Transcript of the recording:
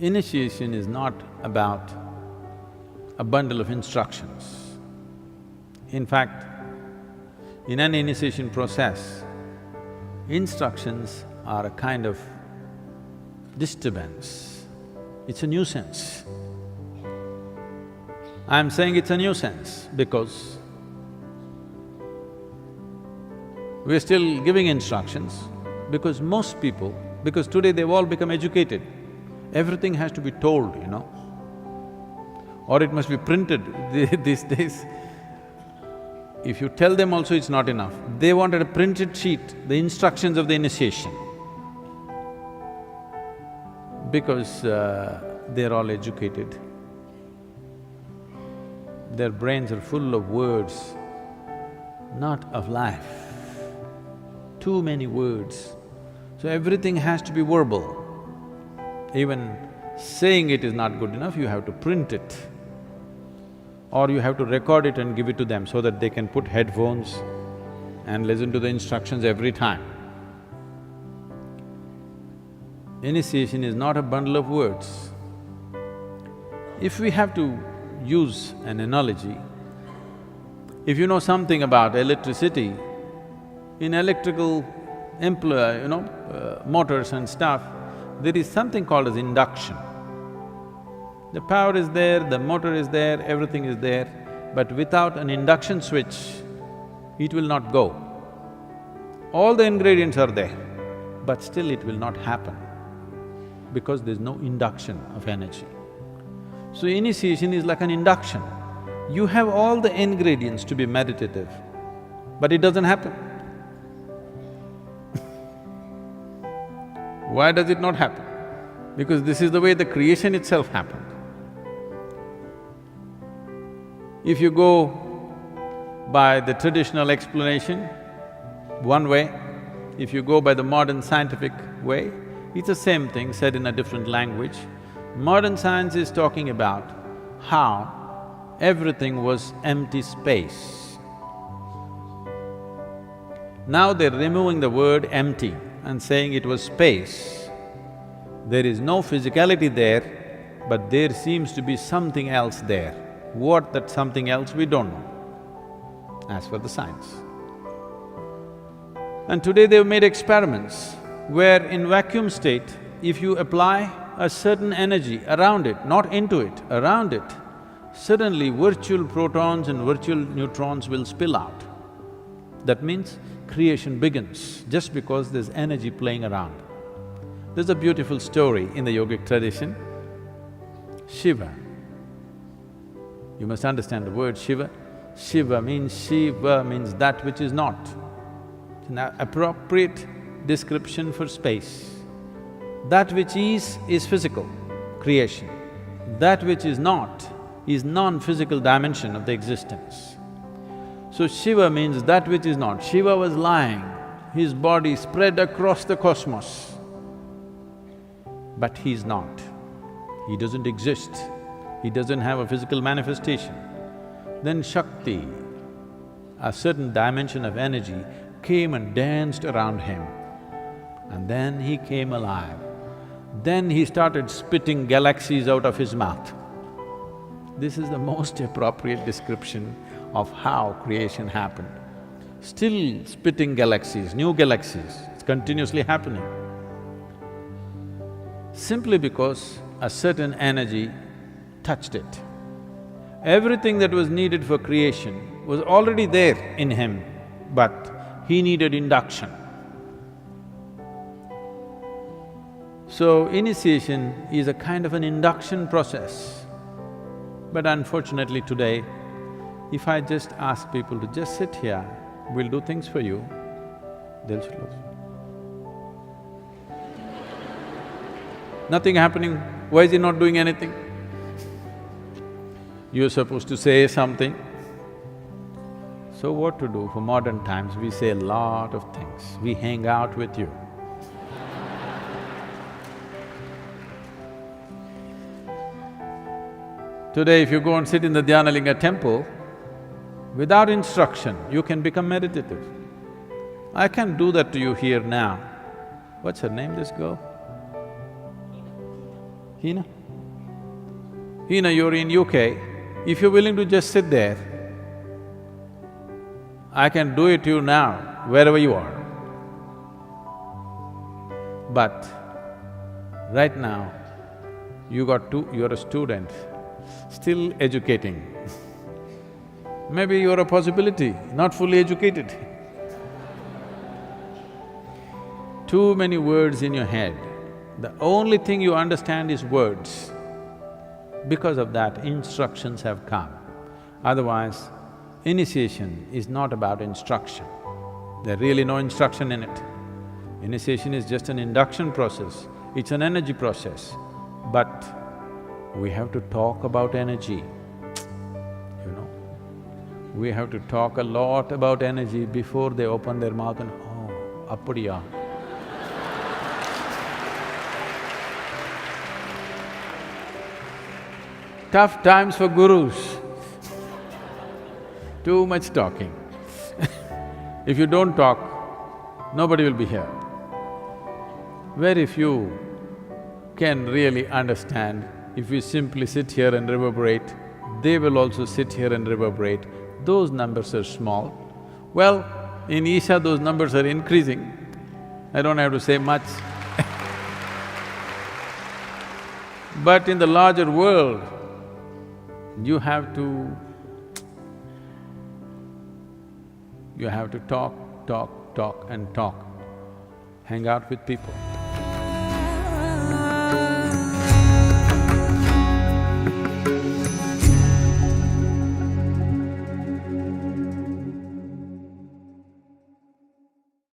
Initiation is not about a bundle of instructions. In fact, in an initiation process, instructions are a kind of disturbance. It's a nuisance. I'm saying it's a nuisance because we're still giving instructions because most people… because today they've all become educated, everything has to be told, you know, or it must be printed these days. If you tell them also, it's not enough. They wanted a printed sheet, the instructions of the initiation. Because they're all educated. Their brains are full of words, not of life. Too many words. So everything has to be verbal. Even saying it is not good enough, you have to print it. Or you have to record it and give it to them so that they can put headphones and listen to the instructions every time. Initiation is not a bundle of words. If we have to use an analogy, if you know something about electricity, in electrical motors and stuff, there is something called as induction. The power is there, the motor is there, everything is there, but without an induction switch, it will not go. All the ingredients are there, but still it will not happen because there's no induction of energy. So initiation is like an induction. You have all the ingredients to be meditative, but it doesn't happen. Why does it not happen? Because this is the way the creation itself happened. If you go by the traditional explanation, one way, if you go by the modern scientific way, it's the same thing said in a different language. Modern science is talking about how everything was empty space. Now they're removing the word empty and saying it was space. There is no physicality there, but there seems to be something else there. What that something else, we don't know, as per the science. And today they've made experiments where in vacuum state, if you apply a certain energy around it, not into it, around it, suddenly virtual protons and virtual neutrons will spill out. That means creation begins just because there's energy playing around. There's a beautiful story in the yogic tradition. Shiva. You must understand the word Shiva. Shiva means that which is not. It's an appropriate description for space. That which is physical, creation. That which is not is non-physical dimension of the existence. So Shiva means that which is not. Shiva was lying, his body spread across the cosmos, but he's not. He doesn't exist. He doesn't have a physical manifestation. Then Shakti, a certain dimension of energy, came and danced around him. And then he came alive. Then he started spitting galaxies out of his mouth. This is the most appropriate description of how creation happened. Still spitting galaxies, new galaxies, it's continuously happening. Simply because a certain energy touched it. Everything that was needed for creation was already there in him, but he needed induction. So initiation is a kind of an induction process. But unfortunately today, if I just ask people to just sit here, we'll do things for you, they'll close. Nothing happening, why is he not doing anything? You're supposed to say something. So what to do? For modern times, we say a lot of things. We hang out with you. Today, if you go and sit in the Dhyanalinga temple, without instruction, you can become meditative. I can do that to you here now. What's her name, this girl? Hina? Hina, you're in UK, if you're willing to just sit there, I can do it to you now, wherever you are. But right now, you're a student, still educating. Maybe you're a possibility, not fully educated. Too many words in your head. The only thing you understand is words. Because of that, instructions have come. Otherwise, initiation is not about instruction. There's really no instruction in it. Initiation is just an induction process, it's an energy process. But we have to talk about energy, you know. We have to talk a lot about energy before they open their mouth and, oh, appadiya. Tough times for gurus. Too much talking. If you don't talk, nobody will be here. Very few can really understand. If we simply sit here and reverberate, they will also sit here and reverberate. Those numbers are small. Well, in Isha those numbers are increasing. I don't have to say much. But in the larger world, you have to talk and talk. Hang out with people.